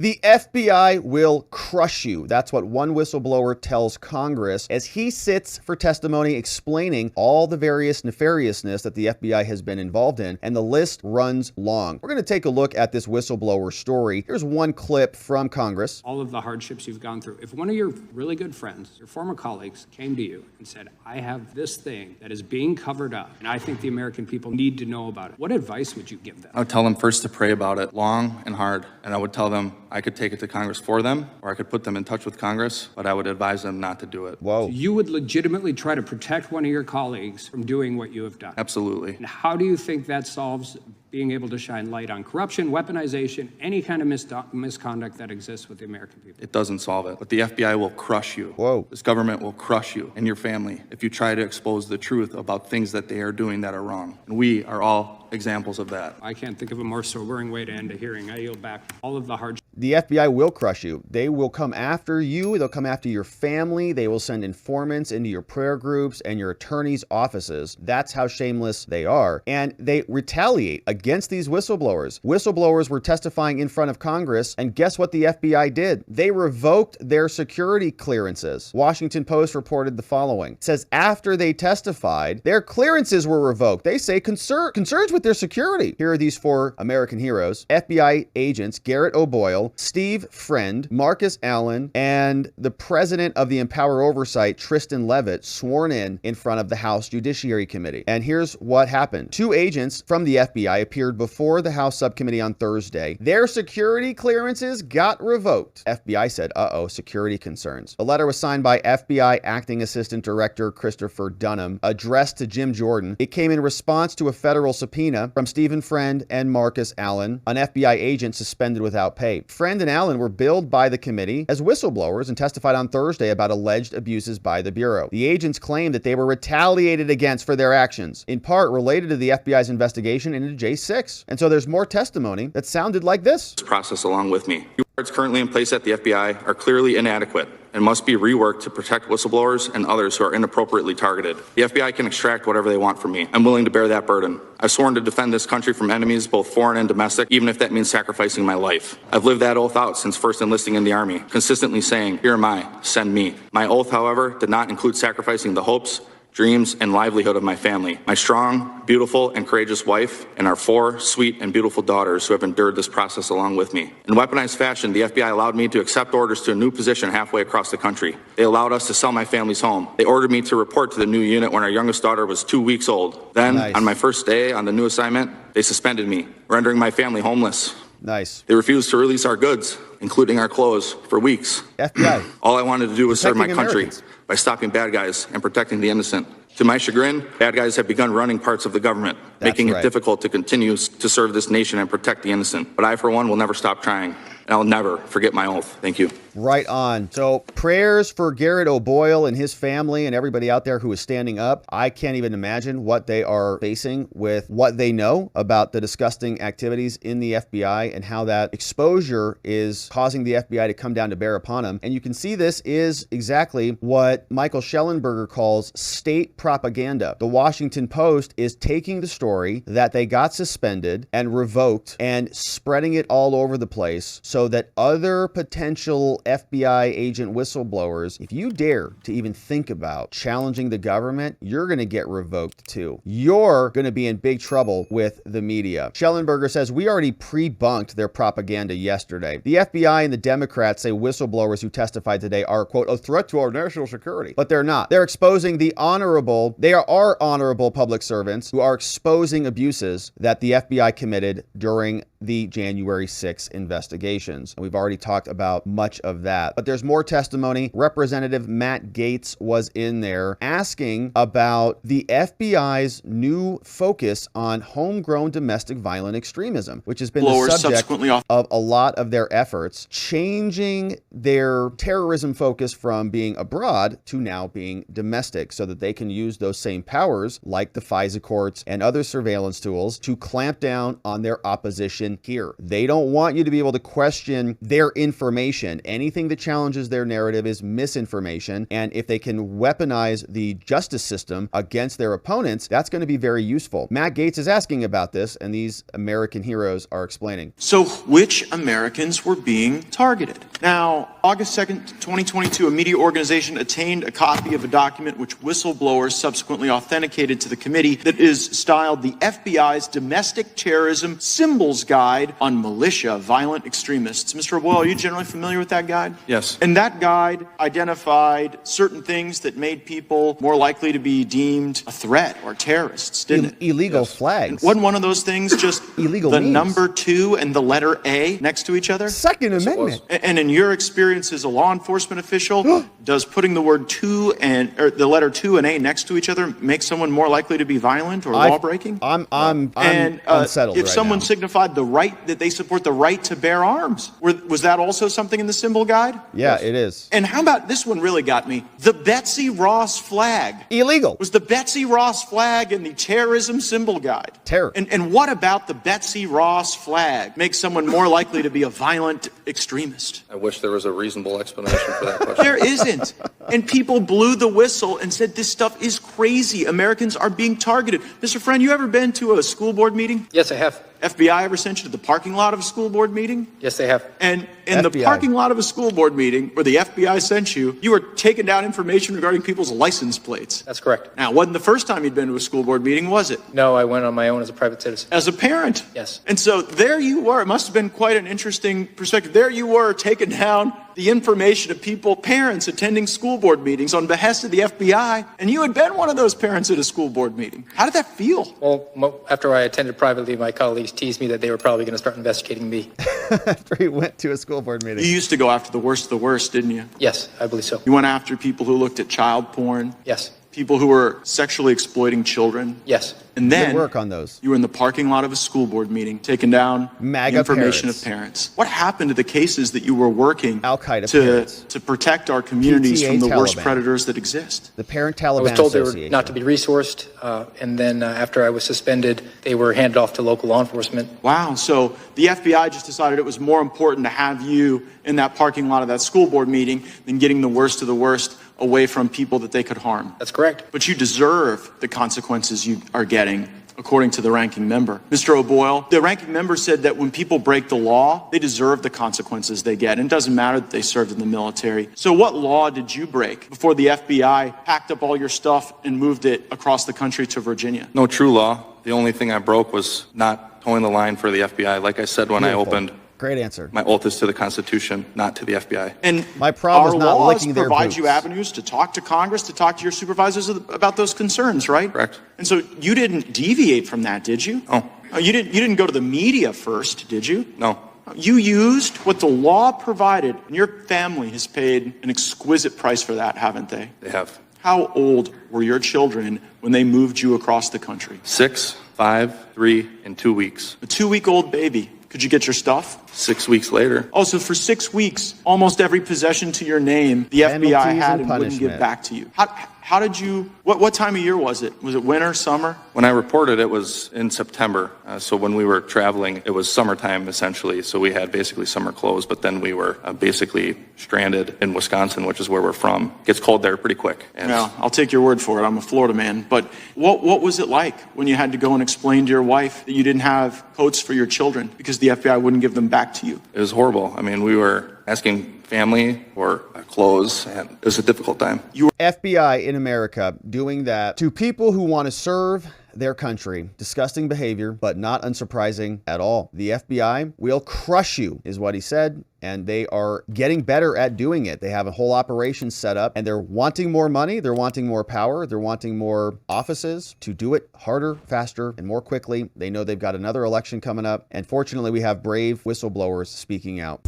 The FBI will crush you. That's what one whistleblower tells Congress as he sits for testimony explaining all the various nefariousness that the FBI has been involved in, and the list runs long. We're going to take a look at this whistleblower story. Here's one clip from Congress. All of the hardships you've gone through. If one of your really good friends, your former colleagues, came to you and said, I have this thing that is being covered up, and I think the American people need to know about it, what advice would you give them? I would tell them first to pray about it long and hard, and I would tell them I could take it to Congress for them, or I could put them in touch with Congress, but I would advise them not to do it. Whoa. So you would legitimately try to protect one of your colleagues from doing what you have done? Absolutely. And how do you think that solves being able to shine light on corruption, weaponization, any kind of misconduct that exists with the American people? It doesn't solve it, but the FBI will crush you. Whoa. This government will crush you and your family if you try to expose the truth about things that they are doing that are wrong. And we are all examples of that. I can't think of a more sobering way to end a hearing. I yield back. All of the hardships. The FBI will crush you. They will come after you. They'll come after your family. They will send informants into your prayer groups and your attorney's offices. That's how shameless they are. And they retaliate against these whistleblowers. Whistleblowers were testifying in front of Congress, and guess what the FBI did? They revoked their security clearances. Washington Post reported the following. It says after they testified, their clearances were revoked. They say concerns with their security. Here are these four American heroes. FBI agents Garrett O'Boyle, Steve Friend, Marcus Allen, and the president of the Empower Oversight, Tristan Leavitt, sworn in front of the House Judiciary Committee. And here's what happened. Two agents from the FBI appeared before the House subcommittee on Thursday. Their security clearances got revoked. FBI said, uh-oh, security concerns. The letter was signed by FBI Acting Assistant Director Christopher Dunham, addressed to Jim Jordan. It came in response to a federal subpoena from Stephen Friend and Marcus Allen, an FBI agent suspended without pay. Friend and Allen were billed by the committee as whistleblowers and testified on Thursday about alleged abuses by the Bureau. The agents claimed that they were retaliated against for their actions, in part related to the FBI's investigation into J6. And so there's more testimony that sounded like this. Process along with me. Guards currently in place at the FBI are clearly inadequate and must be reworked to protect whistleblowers and others who are inappropriately targeted. The FBI can extract whatever they want from me. I'm willing to bear that burden. I've sworn to defend this country from enemies, both foreign and domestic, even if that means sacrificing my life. I've lived that oath out since first enlisting in the Army, consistently saying, here am I, send me. My oath, however, did not include sacrificing the hopes, dreams, and livelihood of my family, my strong, beautiful, and courageous wife, and our four sweet and beautiful daughters who have endured this process along with me. In weaponized fashion, the FBI allowed me to accept orders to a new position halfway across the country. They allowed us to sell my family's home. They ordered me to report to the new unit when our youngest daughter was 2 weeks old. Then, on my first day on the new assignment, they suspended me, rendering my family homeless. Nice. They refused to release our goods, including our clothes, for weeks. FBI. All I wanted to do was serve my country Americans by stopping bad guys and protecting the innocent. To my chagrin, bad guys have begun running parts of the government, making it difficult to continue to serve this nation and protect the innocent. But I, for one, will never stop trying. And I'll never forget my oath. Thank you. Right on. So prayers for Garrett O'Boyle and his family and everybody out there who is standing up. I can't even imagine what they are facing with what they know about the disgusting activities in the FBI and how that exposure is causing the FBI to come down to bear upon them. And you can see this is exactly what Michael Shellenberger calls state propaganda. The Washington Post is taking the story that they got suspended and revoked and spreading it all over the place so that other potential FBI agent whistleblowers, if you dare to even think about challenging the government, you're going to get revoked too. You're going to be in big trouble with the media. Shellenberger says, we already pre-bunked their propaganda yesterday. The FBI and the Democrats say whistleblowers who testified today are, quote, a threat to our national security. But they're not. They're exposing the honorable, they are honorable public servants who are exposing abuses that the FBI committed during the January 6 investigations. We've already talked about much of that, but there's more testimony. Representative Matt Gaetz was in there asking about the FBI's new focus on homegrown domestic violent extremism, which has been the subject of a lot of their efforts, changing their terrorism focus from being abroad to now being domestic so that they can use those same powers like the FISA courts and other surveillance tools to clamp down on their opposition in here. They don't want you to be able to question their information. Anything that challenges their narrative is misinformation. And if they can weaponize the justice system against their opponents, that's going to be very useful. Matt Gaetz is asking about this, and these American heroes are explaining. So which Americans were being targeted? Now, August 2nd, 2022, a media organization attained a copy of a document which whistleblowers subsequently authenticated to the committee that is styled the FBI's Domestic Terrorism Symbols Guide on Militia Violent Extremists. Mr. O'Boyle, are you generally familiar with that guide? Yes. And that guide identified certain things that made people more likely to be deemed a threat or terrorists, didn't it? Illegal flags. Wasn't one of those things just illegal the memes. number 2 and the letter A next to each other? Second Amendment. And in your experience as a law enforcement official, does putting the word 2 and or the letter 2 and A next to each other make someone more likely to be violent or law breaking? I'm unsettled if right someone now. signified the right that they support the right to bear arms, was that also something in the symbol guide? Yeah, it is. And how about this one? Really got me. The Betsy Ross flag. Illegal. Was the Betsy Ross flag in the terrorism symbol guide? Terror. And what about the Betsy Ross flag makes someone more likely to be a violent extremist? I wish there was a reasonable explanation for that question. There isn't. And people blew the whistle and said this stuff is crazy. Americans are being targeted. Mr. Friend, you ever been to a school board meeting? Yes, I have. FBI ever sent you to the parking lot of a school board meeting? Yes, they have. And in the FBI. parking lot of a school board meeting where the FBI sent you, you were taking down information regarding people's license plates. That's correct. Now, it wasn't the first time you'd been to a school board meeting, was it? No, I went on my own as a private citizen. As a parent? Yes. And so there you were. It must have been quite an interesting perspective. There you were taking down the information of people, parents attending school board meetings on behest of the FBI, and you had been one of those parents at a school board meeting. How did that feel? Well, after I attended privately, my colleagues teased me that they were probably going to start investigating me. After he went to a school board meeting. You used to go after the worst of the worst, didn't you? Yes, I believe so. You went after people who looked at child porn, Yes. people who were sexually exploiting children. Yes. And then Good work on those. you were in the parking lot of a school board meeting, taking down MAGA information parents. of parents. What happened to the cases that you were working Al-Qaeda parents. to protect our communities PTA from the worst Taliban. predators that exist? The Parent I Taliban was told they were Association. not to be resourced, and then after I was suspended, they were handed off to local law enforcement. Wow. So the FBI just decided it was more important to have you in that parking lot of that school board meeting than getting the worst of the worst away from people that they could harm. That's correct. But you deserve the consequences you are getting, according to the ranking member. Mr. O'Boyle, the ranking member said that when people break the law, they deserve the consequences they get. And it doesn't matter that they served in the military. So what law did you break before the FBI packed up all your stuff and moved it across the country to Virginia? No true law. The only thing I broke was not towing the line for the FBI. Like I said when I Beautiful. opened, Great answer. my oath is to the Constitution, not to the FBI. And My problem our is not laws licking their provide you boots. avenues to talk to Congress, to talk to your supervisors about those concerns, right? Correct. And so you didn't deviate from that, did you? No. You didn't go to the media first, did you? No. You used what the law provided, and your family has paid an exquisite price for that, haven't they? They have. How old were your children when they moved you across the country? 6, 5, 3, and 2 weeks. A 2-week-old baby. Could you get your stuff? 6 weeks later, Also, for 6 weeks, almost every possession to your name, the FBI Penalties had and and wouldn't give punishment. back to you. How did you, what time of year was it? Was it winter, summer? when I reported, it was in September. So when we were traveling, it was summertime essentially. So we had basically summer clothes, but then we were basically stranded in Wisconsin, which is where we're from. It gets cold there pretty quick. And Yeah, I'll take your word for it. I'm a Florida man. But what was it like when you had to go and explain to your wife that you didn't have coats for your children because the FBI wouldn't give them back to you? it was horrible. I mean, we were asking family for clothes, and it was a difficult time. FBI in America doing that to people who want to serve their country. Disgusting behavior, but not unsurprising at all. The FBI will crush you, is what he said, and they are getting better at doing it. They have a whole operation set up, and they're wanting more money, they're wanting more power, they're wanting more offices to do it harder, faster, and more quickly. They know they've got another election coming up, and fortunately, we have brave whistleblowers speaking out.